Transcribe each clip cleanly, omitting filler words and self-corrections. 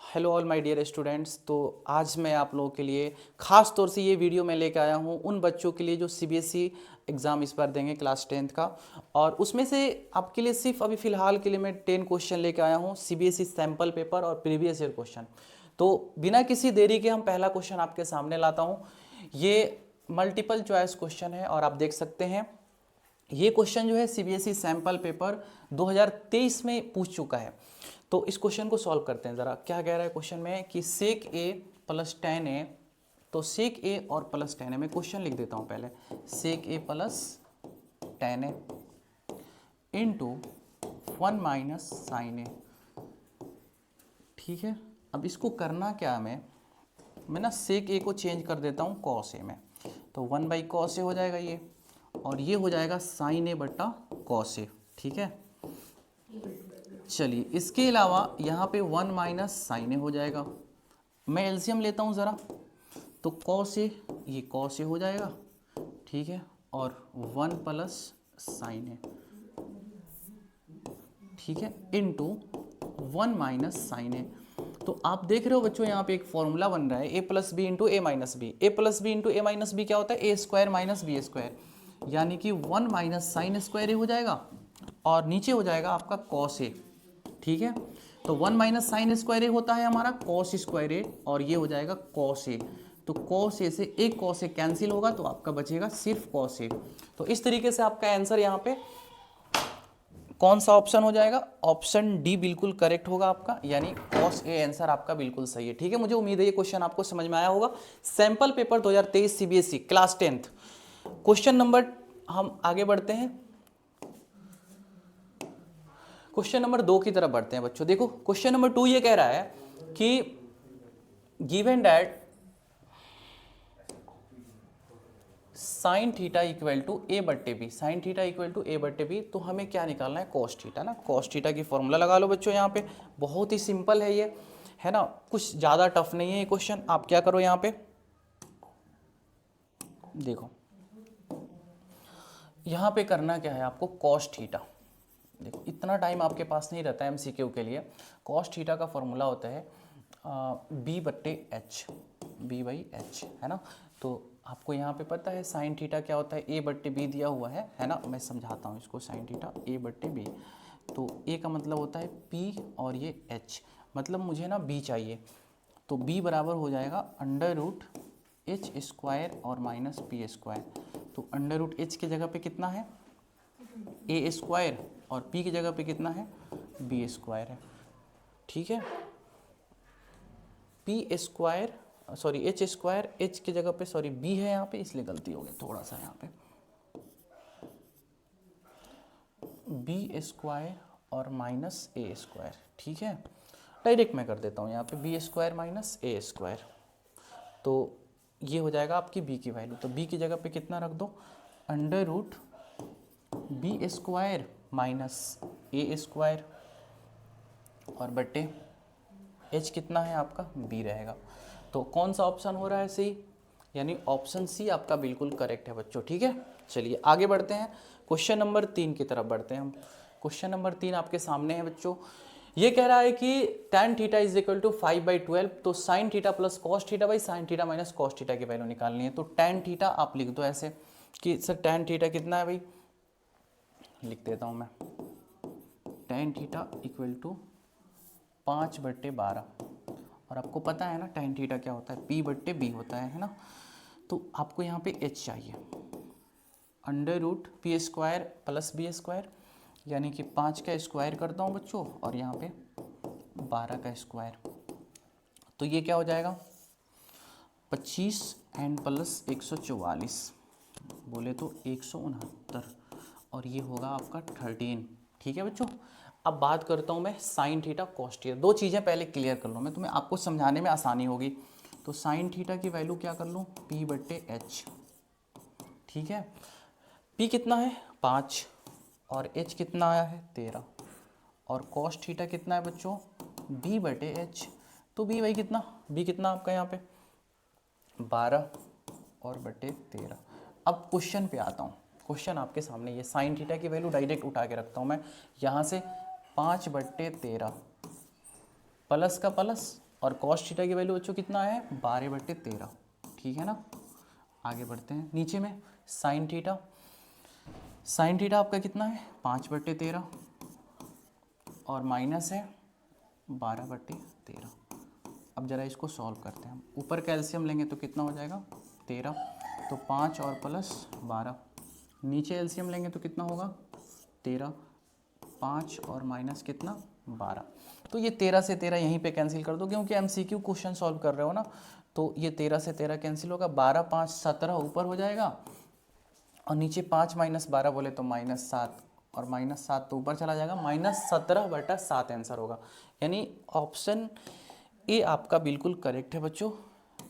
Hello all my dear students. तो आज मैं आप लोगों के लिए ख़ास तौर से ये वीडियो मैं लेकर आया हूँ उन बच्चों के लिए जो सीबीएसई एग्ज़ाम इस बार देंगे क्लास 10th का। और उसमें से आपके लिए सिर्फ अभी फ़िलहाल के लिए मैं 10 क्वेश्चन लेकर आया हूँ, सीबीएसई सैम्पल पेपर और प्रीवियस ईयर क्वेश्चन। तो बिना किसी देरी के हम पहला क्वेश्चन आपके सामने लाता हूँ। ये मल्टीपल चॉइस क्वेश्चन है और आप देख सकते हैं ये क्वेश्चन जो है सीबीएसई सैम्पल पेपर 2023 में पूछ चुका है। तो इस क्वेश्चन को सॉल्व करते हैं ज़रा। क्या कह रहा है क्वेश्चन में कि सेक ए प्लस टेन ए, तो सेक ए और प्लस टेन ए, मैं क्वेश्चन लिख देता हूँ पहले। सेक ए प्लस टेन ए इंटू 1 माइनस साइन ए। ठीक है, अब इसको करना क्या है, मैं ना सेक ए को चेंज कर देता हूँ कॉस ए में, तो 1 बाई कॉस ए हो जाएगा ये, और ये हो जाएगा साइन ए बट्टा कॉस ए। ठीक है, चलिए इसके अलावा यहाँ पे 1 माइनस साइन ए हो जाएगा। मैं एलसीएम लेता हूँ ज़रा, तो कॉस ए, ये कॉस ए हो जाएगा। ठीक है, और 1 प्लस साइन ए, ठीक है, इंटू 1 माइनस साइन ए। तो आप देख रहे हो बच्चों यहाँ पे एक फॉर्मूला बन रहा है ए प्लस बी इंटू ए माइनस बी। ए प्लस बी इंटू ए माइनस बी क्या होता है, ए स्क्वायर माइनस बी स्क्वायर, यानी कि 1 माइनस साइन स्क्वायर ए हो जाएगा और नीचे हो जाएगा आपका कॉस ए। ठीक है, तो 1 माइनस साइन स्क्वायर ए होता है हमारा कॉस स्क्वायर ए, और ये हो जाएगा कॉस ए। तो कॉस ए से एक कॉस ए कैंसिल होगा तो आपका बचेगा सिर्फ कॉस ए। तो इस तरीके से आपका आंसर यहाँ पे कौन सा ऑप्शन हो जाएगा, ऑप्शन डी बिल्कुल करेक्ट होगा आपका, यानी कॉस ए आंसर आपका बिल्कुल सही है। ठीक है, मुझे उम्मीद है ये क्वेश्चन आपको समझ में आया होगा। Sample paper 2023 CBSE class 10th question number, हम आगे बढ़ते हैं क्वेश्चन नंबर 2 की तरफ बढ़ते हैं बच्चों। देखो क्वेश्चन नंबर 2 ये कह रहा है कि given that sine theta equal to A बट्टे B, sine theta equal to A बट्टे बी, तो हमें क्या निकालना है, कॉस थीटा ना। कॉस थीटा की फॉर्मूला लगा लो बच्चों, यहाँ पे बहुत ही सिंपल है ये, है ना, कुछ ज़्यादा टफ नहीं है ये क्वेश्चन। आप क्या करो यहाँ पे, देखो यहाँ पे करना क्या है आपको, कॉस थीटा। देखो इतना टाइम आपके पास नहीं रहता है एमसीक्यू के लिए। कॉस थीटा का फॉर्मूला होता है बी बट्टे एच, बी बाई एच, है ना। तो आपको यहाँ पे पता है साइन थीटा क्या होता है, ए बट्टे बी दिया हुआ है ना। मैं समझाता हूँ इसको, साइन थीटा ए बट्टे बी, तो ए का मतलब होता है पी और ये एच, मतलब मुझे ना बी चाहिए, तो बी बराबर हो जाएगा अंडर रूट एच स्क्वायर और माइनस पी स्क्वायर। तो अंडर रूट एच की जगह पे कितना है, ए स्क्वायर, और पी की जगह पे कितना है, बी स्क्वायर है। ठीक है, P square, sorry H square, H की जगह पे सॉरी बी है यहाँ पे, इसलिए गलती हो गई थोड़ा सा यहाँ पे, बी स्क्वायर और माइनस ए स्क्वायर। ठीक है, डायरेक्ट मैं कर देता हूँ यहाँ पे B square minus A square, तो ये हो जाएगा आपकी बी की वैल्यू। तो बी की जगह पे कितना रख दो, under root B square minus A square, और बट्टे एच कितना है आपका, बी रहेगा। तो कौन सा ऑप्शन हो रहा है सही, यानी ऑप्शन सी आपका बिल्कुल करेक्ट है बच्चों। ठीक है, चलिए आगे बढ़ते हैं, क्वेश्चन नंबर 3 की तरफ बढ़ते हैं हम। क्वेश्चन नंबर 3 आपके सामने है बच्चों। ये कह रहा है कि tan theta is equal to 5/12, तो sine theta plus cos theta by sine theta minus cos theta की वैल्यू निकालनी है। तो tan थीटा आप लिख दो ऐसे कि सर tan थीटा कितना है भाई, लिख देता हूँ मैं, tan थीटा इक्वल टू 5/12, और आपको पता है ना tan थीटा क्या होता है, p बट्टे b होता है ना। तो आपको यहाँ पे h चाहिए, under root p square plus b square, यानी कि 5 का स्क्वायर करता हूँ बच्चों, और यहाँ पे 12 का स्क्वायर, तो ये क्या हो जाएगा 25 एंड प्लस 144, बोले तो 169, और ये होगा आपका 13। ठीक है बच्चों, अब बात करता हूँ मैं साइन थीटा कॉस थीटा। दो चीज़ें पहले क्लियर कर लूँ मैं, तुम्हें आपको समझाने में आसानी होगी। तो साइन थीटा की वैल्यू क्या कर लूँ, पी बट्टे एच। ठीक है, पी कितना है 5, और एच कितना आया है 13, और कॉस थीटा कितना है बच्चों, बी बटे एच। तो बी भाई कितना, बी कितना आपका यहाँ पे 12 और बटे 13। अब क्वेश्चन पे आता हूँ, क्वेश्चन आपके सामने, ये साइन थीटा की वैल्यू डायरेक्ट उठा के रखता हूँ मैं यहाँ से, 5/13 प्लस का प्लस और कॉस थीटा की वैल्यू बच्चों कितना है 12/13, ठीक है ना। आगे बढ़ते हैं, नीचे में साइन थीटा, साइन थीटा आपका कितना है 5/13 और माइनस है 12/13। अब जरा इसको सॉल्व करते हैं हम, ऊपर कैल्शियम लेंगे तो कितना हो जाएगा 13, तो 5 और प्लस 12, नीचे एलसीएम लेंगे तो कितना होगा 13, 5 और माइनस कितना 12। तो ये 13 से 13 यहीं पे कैंसिल कर दो, क्योंकि एमसीक्यू क्वेश्चन सॉल्व कर रहे हो ना, तो ये 13 से 13 कैंसिल होगा, 12 5 17 ऊपर हो जाएगा और नीचे 5 माइनस 12 बोले तो -7 और -7 तो ऊपर चला जाएगा, -17/7 आंसर होगा। यानी ऑप्शन ए आपका बिल्कुल करेक्ट है बच्चों,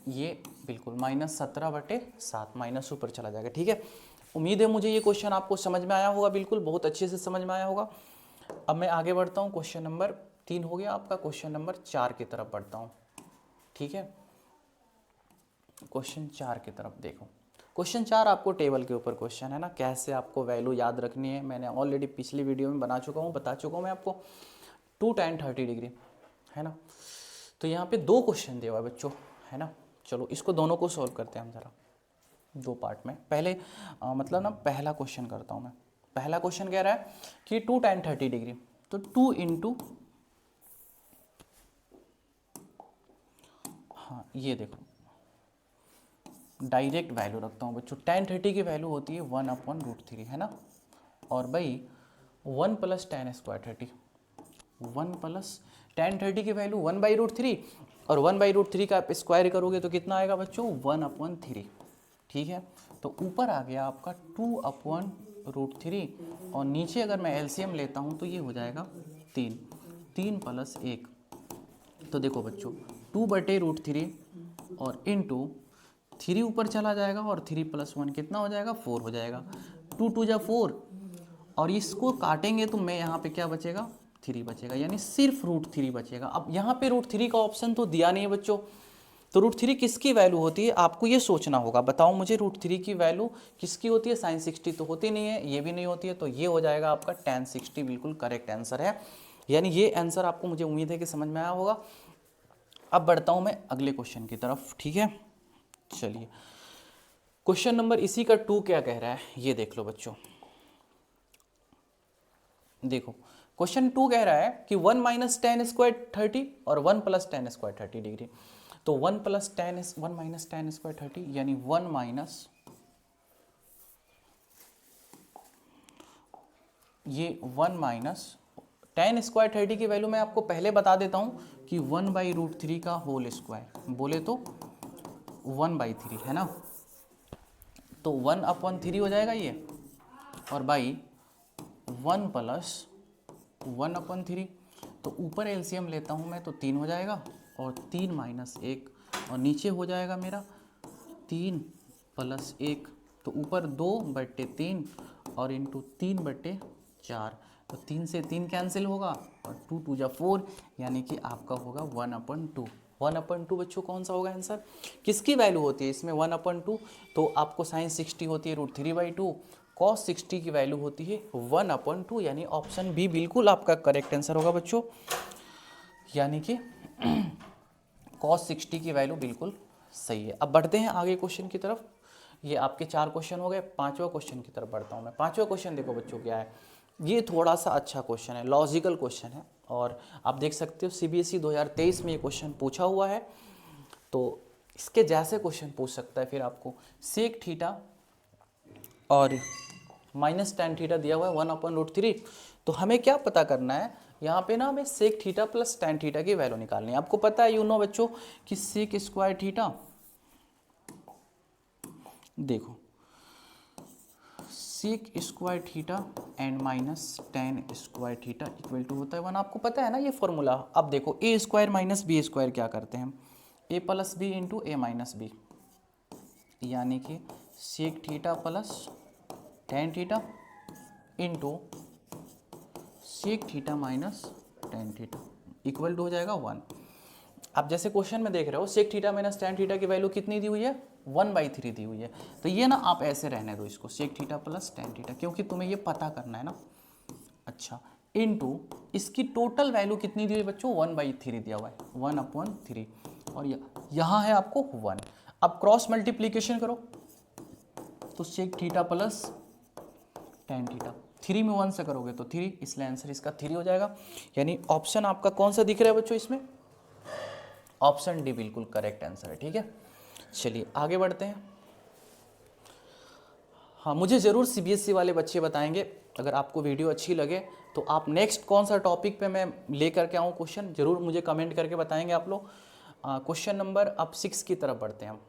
ये बिल्कुल -17/7 माइनस ऊपर चला जाएगा, ठीक है। उम्मीद है मुझे ये क्वेश्चन आपको समझ में आया होगा, बिल्कुल बहुत अच्छे से समझ में आया होगा। अब मैं आगे बढ़ता हूँ, क्वेश्चन नंबर 3 हो गया आपका, क्वेश्चन नंबर 4 की तरफ बढ़ता हूँ, ठीक है। क्वेश्चन 4 की तरफ देखो, क्वेश्चन 4 आपको टेबल के ऊपर क्वेश्चन है ना, कैसे आपको वैल्यू याद रखनी है मैंने ऑलरेडी पिछली वीडियो में बता चुका हूँ मैं आपको। 2 tan 30 डिग्री है ना, तो यहाँ पे 2 क्वेश्चन दिया हुआ है बच्चों, है ना। चलो इसको दोनों को सॉल्व करते हैं हम ज़रा 2 पार्ट में। पहले मतलब ना पहला क्वेश्चन करता हूँ मैं। पहला क्वेश्चन कह रहा है कि 2 tan 30 डिग्री, तो 2 इंटू, हाँ ये देखो डायरेक्ट वैल्यू रखता हूँ बच्चों, tan 30 की वैल्यू होती है 1/√3 है ना, और भाई 1 + tan² 30, 1 + tan 30 की वैल्यू 1/√3 और 1/√3 का आप स्क्वायर करोगे तो कितना आएगा बच्चों 1/3, ठीक है। तो ऊपर आ गया आपका 2/√3 और नीचे अगर मैं एलसीएम लेता हूँ तो ये हो जाएगा 3, 3 + 1, तो देखो बच्चों 2/√3 और इंटू 3 ऊपर चला जाएगा और 3 + 1 कितना हो जाएगा 4 हो जाएगा, 2 2 जा 4 और इसको काटेंगे तो मैं यहाँ पे क्या बचेगा 3 बचेगा, यानी सिर्फ √3 बचेगा। अब यहाँ पे √3 का ऑप्शन तो दिया नहीं है बच्चों, तो √3 किसकी वैल्यू होती है आपको ये सोचना होगा, बताओ मुझे √3 की वैल्यू किसकी होती है, sin 60 तो होती नहीं है, ये भी नहीं होती है, तो ये हो जाएगा आपका tan 60, बिल्कुल करेक्ट आंसर है। यानी ये आंसर आपको मुझे उम्मीद है कि समझ में आया होगा। अब बढ़ता हूँ मैं अगले क्वेश्चन की तरफ, ठीक है। चलिए क्वेश्चन नंबर इसी का 2 क्या कह रहा है ये देख लो बच्चों, देखो क्वेश्चन 2 कह रहा है कि 1 - tan² 30 और 1 + tan² 30 डिग्री, तो 1 + tan² 30 यानी 1 माइनस ये 1 माइनस tan² 30 की वैल्यू मैं आपको पहले बता देता हूं कि 1/√3 का होल स्क्वायर, बोले तो 1/3 है ना, तो 1/3 हो जाएगा ये, और बाई 1 + 1/3, तो ऊपर एलसीएम लेता हूँ मैं तो 3 हो जाएगा और 3 - 1 और नीचे हो जाएगा मेरा 3 + 1, तो ऊपर 2/3 और इंटू 3/4, तो 3 से 3 कैंसिल होगा और 2 2 जा 4, यानी कि आपका होगा 1/2। 1/2 बच्चों कौन सा होगा आंसर, किसकी वैल्यू होती है इसमें 1/2, तो आपको sin 60 होती है √3/2, cos 60 की वैल्यू होती है 1/2, यानी ऑप्शन बी बिल्कुल आपका करेक्ट आंसर होगा बच्चों, यानी कि cos 60 की वैल्यू बिल्कुल सही है। अब बढ़ते हैं आगे क्वेश्चन की तरफ, ये आपके 4 क्वेश्चन हो गए, 5वां क्वेश्चन की तरफ बढ़ता हूँ मैं। 5वां क्वेश्चन देखो बच्चों क्या है, ये थोड़ा सा अच्छा क्वेश्चन है, लॉजिकल क्वेश्चन है, और आप देख सकते हो सीबीएसई 2023 में ये क्वेश्चन पूछा हुआ है, तो इसके जैसे क्वेश्चन पूछ सकता है फिर आपको। सेक थीटा और -tan थीटा दिया हुआ है 1/√3, तो हमें क्या पता करना है यहाँ पे ना, हमें सेक थीटा + tan थीटा की वैल्यू निकालनी है। आपको पता है बच्चों कि sec² थीटा, देखो sec² theta and -tan² theta equal to होता है 1, आपको पता है ना ये फॉर्मूला। अब देखो a² - b² क्या करते हैं हम, a + b into a - b, यानी कि sec theta + tan theta into sec theta - tan theta equal to हो जाएगा 1। आप जैसे क्वेश्चन में देख रहे हो सेक थीटा - tan थीटा की वैल्यू कितनी दी हुई है 1/3 दी हुई है, तो ये ना आप ऐसे रहने दो इसको, सेक थीटा + tan थीटा, क्योंकि तुम्हें ये पता करना है ना। अच्छा इनटू इसकी टोटल वैल्यू कितनी दी हुई है बच्चों, 1/3 दिया हुआ है, 1/3 और यहाँ है आपको 1। अब क्रॉस मल्टीप्लीकेशन करो तो sec theta plus tan theta, 3 में 1 से करोगे तो 3, इसलिए आंसर इसका 3 हो जाएगा। यानी ऑप्शन आपका कौन सा दिख रहा है बच्चों इसमें, ऑप्शन डी बिल्कुल करेक्ट आंसर है। ठीक है, चलिए आगे बढ़ते हैं। हाँ, मुझे ज़रूर सीबीएसई वाले बच्चे बताएंगे, अगर आपको वीडियो अच्छी लगे तो आप नेक्स्ट कौन सा टॉपिक पे मैं लेकर के आऊँ क्वेश्चन, ज़रूर मुझे कमेंट करके बताएंगे आप लोग। क्वेश्चन नंबर अब 6 की तरफ बढ़ते हैं हम।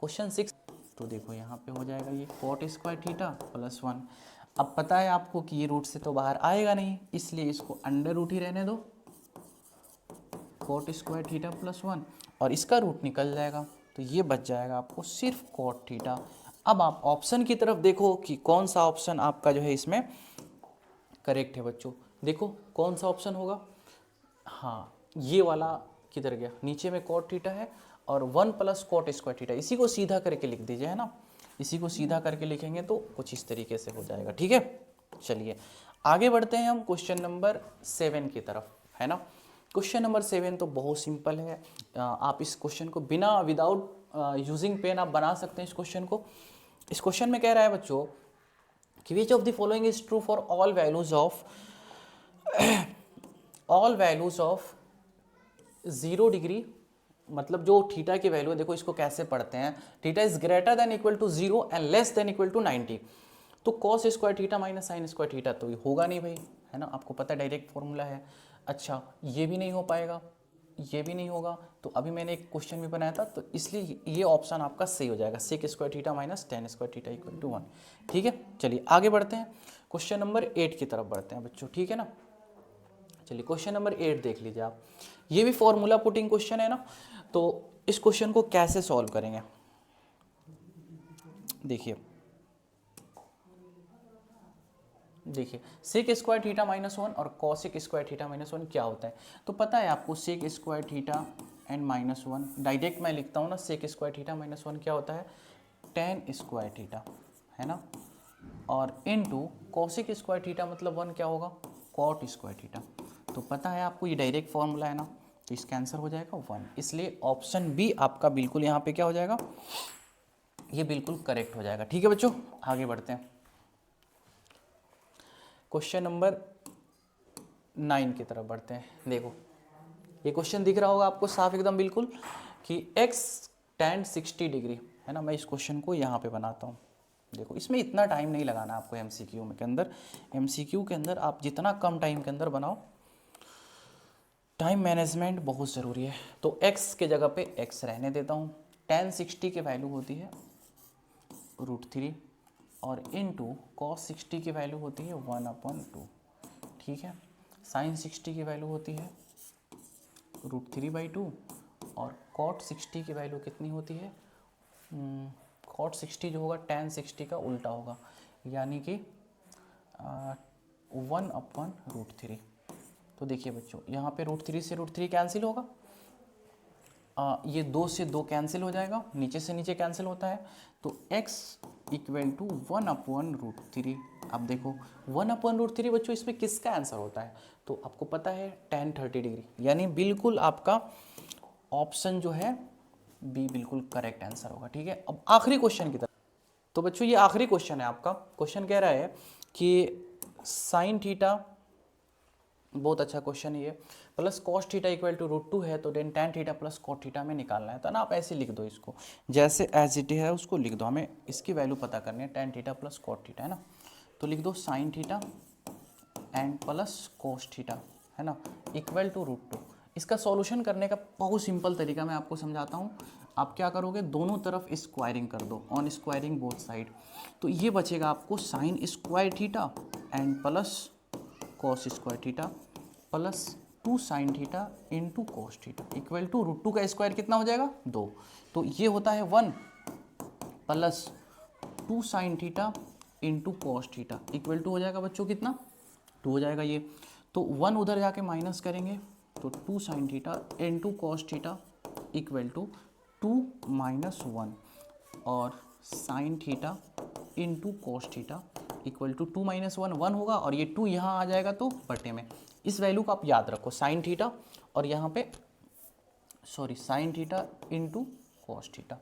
क्वेश्चन 6 तो देखो यहाँ पे हो जाएगा ये cot स्क्वायर थीटा प्लस 1। अब पता है आपको कि ये रूट से तो बाहर आएगा नहीं, इसलिए इसको अंडर रूट ही रहने दो, cot स्क्वायर थीटा प्लस 1, और इसका रूट निकल जाएगा तो ये बच जाएगा आपको सिर्फ cot थीटा। अब आप ऑप्शन की तरफ देखो कि कौन सा ऑप्शन आपका जो है इसमें करेक्ट है बच्चों। देखो कौन सा ऑप्शन होगा, हाँ ये वाला किधर गया, नीचे में cot थीटा है और 1 प्लस cot स्क्वायर थीटा, इसी को सीधा करके लिख दीजिए, है ना, इसी को सीधा करके लिखेंगे तो कुछ इस तरीके से हो जाएगा। ठीक है, चलिए आगे बढ़ते हैं हम क्वेश्चन नंबर 7 की तरफ, है ना। क्वेश्चन नंबर 7 तो बहुत सिंपल है, आप इस क्वेश्चन को बिना विदाउट यूजिंग पेन आप बना सकते हैं इस क्वेश्चन को। इस क्वेश्चन में कह रहा है बच्चों कि which of the following is true for all values of 0 degree, मतलब जो थीटा की वैल्यू है, देखो इसको कैसे पढ़ते हैं, theta is greater than equal to 0 and less than equal to 90, तो cos square theta minus sine square theta तो ये होगा नहीं भाई, है ना, आपको पता है डायरेक्ट फॉर्मूला है। अच्छा ये भी नहीं हो पाएगा, ये भी नहीं होगा, तो अभी मैंने एक क्वेश्चन भी बनाया था, तो इसलिए ये ऑप्शन आपका सही हो जाएगा, sec square theta minus tan square theta equal to 1। ठीक है, चलिए आगे बढ़ते हैं, क्वेश्चन नंबर 8 की तरफ बढ़ते हैं बच्चों। ठीक है ना, चलिए क्वेश्चन नंबर 8 देख लीजिए आप, ये भी फॉर्मूला पुटिंग क्वेश्चन है ना। तो इस क्वेश्चन को कैसे सॉल्व करेंगे, देखिए सेक स्क्वायर थीटा माइनस 1 और कॉसिक स्क्वायर थीटा माइनस 1 क्या होता है, तो पता है आपको sec square theta and minus 1, direct मैं लिखता हूँ ना, सेक स्क्वायर थीटा माइनस 1 क्या होता है, टेन स्क्वायर थीटा, है ना, और इनटू कॉसिक स्क्वायर थीटा मतलब 1 क्या होगा, कॉट स्क्वायर थीटा। तो पता है आपको ये डायरेक्ट फॉर्मूला है ना, तो इसका आंसर हो जाएगा 1, इसलिए ऑप्शन बी आपका बिल्कुल यहाँ पे क्या हो जाएगा, ये बिल्कुल करेक्ट हो जाएगा। ठीक है बच्चों, आगे बढ़ते हैं, क्वेश्चन नंबर 9 की तरफ बढ़ते हैं। देखो ये क्वेश्चन दिख रहा होगा आपको साफ एकदम बिल्कुल कि x tan 60 डिग्री, है ना, मैं इस क्वेश्चन को यहाँ पे बनाता हूँ। देखो इसमें इतना टाइम नहीं लगाना आपको, एमसीक्यू के अंदर, एमसीक्यू के अंदर आप जितना कम टाइम के अंदर बनाओ, टाइम मैनेजमेंट बहुत ज़रूरी है। तो x के जगह पे x रहने देता हूँ, tan 60 की वैल्यू होती है √3 और इनटू cos 60 की वैल्यू होती है 1/2, ठीक है, sin 60 की वैल्यू होती है √3/2 और cot 60 की वैल्यू कितनी होती है, cot 60 जो होगा tan 60 का उल्टा होगा, यानी कि 1/√3। तो देखिए बच्चों यहाँ पे √3 से √3 कैंसिल होगा, ये 2 से 2 कैंसिल हो जाएगा, नीचे से नीचे कैंसिल होता है, तो x इक्वल टू 1/√3। अब देखो 1/√3 बच्चों इसमें किसका आंसर होता है, तो आपको पता है tan 30 डिग्री, यानी बिल्कुल आपका ऑप्शन जो है बी बिल्कुल करेक्ट आंसर होगा। ठीक है, अब आखिरी क्वेश्चन की तरफ, तो बच्चों ये आखिरी क्वेश्चन है आपका। क्वेश्चन कह रहा है कि साइन थीटा, बहुत अच्छा क्वेश्चन ये, plus cos theta equal to √2 है, तो then tan theta plus cot theta में निकालना है, तो ना आप ऐसे लिख दो, इसको जैसे एज इट है उसको लिख दो, हमें इसकी वैल्यू पता करनी है, tan theta plus cot theta, है ना, तो लिख दो sine theta and plus cos theta, है ना, इक्वल टू √2। इसका सॉल्यूशन करने का बहुत सिंपल तरीका मैं आपको समझाता हूँ। आप क्या करोगे, दोनों तरफ स्क्वायरिंग कर दो, ऑन स्क्वायरिंग बोथ साइड, तो ये बचेगा आपको sine square theta and plus cos square theta plus 2 sine theta into cos theta equal to √2 का स्क्वायर कितना हो जाएगा, 2, तो ये होता है 1 plus 2 sine theta into cos theta equal to हो जाएगा बच्चों कितना, 2 हो जाएगा ये, तो 1 उधर जाके माइनस करेंगे तो 2 sine theta into cos theta equal to 2 - 1 और sine theta into cos theta equal to 2 minus 1 1 होगा, और ये 2 यहाँ आ जाएगा तो बटे में। इस वैल्यू को आप याद रखो, साइन थीटा और यहाँ पे sine theta into cos theta,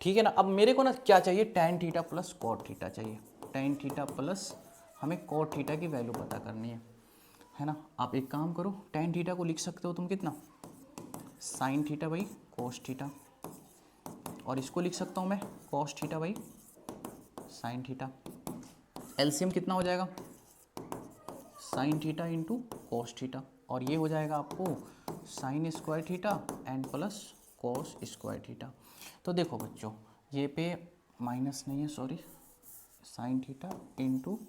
ठीक है ना। अब मेरे को ना क्या चाहिए, tan theta plus cot theta चाहिए। टैन थीटा प्लस हमें कॉट थीटा की वैल्यू पता करनी है ना। आप एक काम करो, टैन थीटा को लिख सकते हो तुम कितना, sine theta by cos theta, और इसको लिख सकता हूँ मैं cos theta by sine theta. LCM कितना हो जाएगा, sine theta into cos theta, और ये हो जाएगा आपको sine square theta and plus cos square theta. तो देखो बच्चों, ये पे माइनस नहीं है, sorry, sine theta into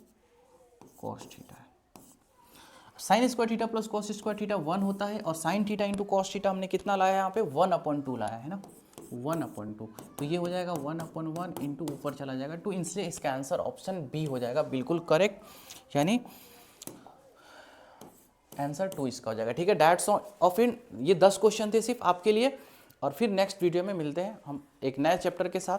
cos theta है। Sine square theta plus cos square theta 1 होता है, और sine theta into cos theta हमने कितना लाया यहाँ पे 1/2 लाया है ना, 1/2। तो ये हो जाएगा 1/1 इंटू ऊपर चला जाएगा 2, इसलिए इसका आंसर ऑप्शन बी हो जाएगा बिल्कुल करेक्ट, यानी आंसर 2 इसका हो जाएगा, ठीक है। That's all. और फिर ये 10 क्वेश्चन थे सिर्फ आपके लिए, और फिर नेक्स्ट वीडियो में मिलते हैं हम एक नए चैप्टर के साथ।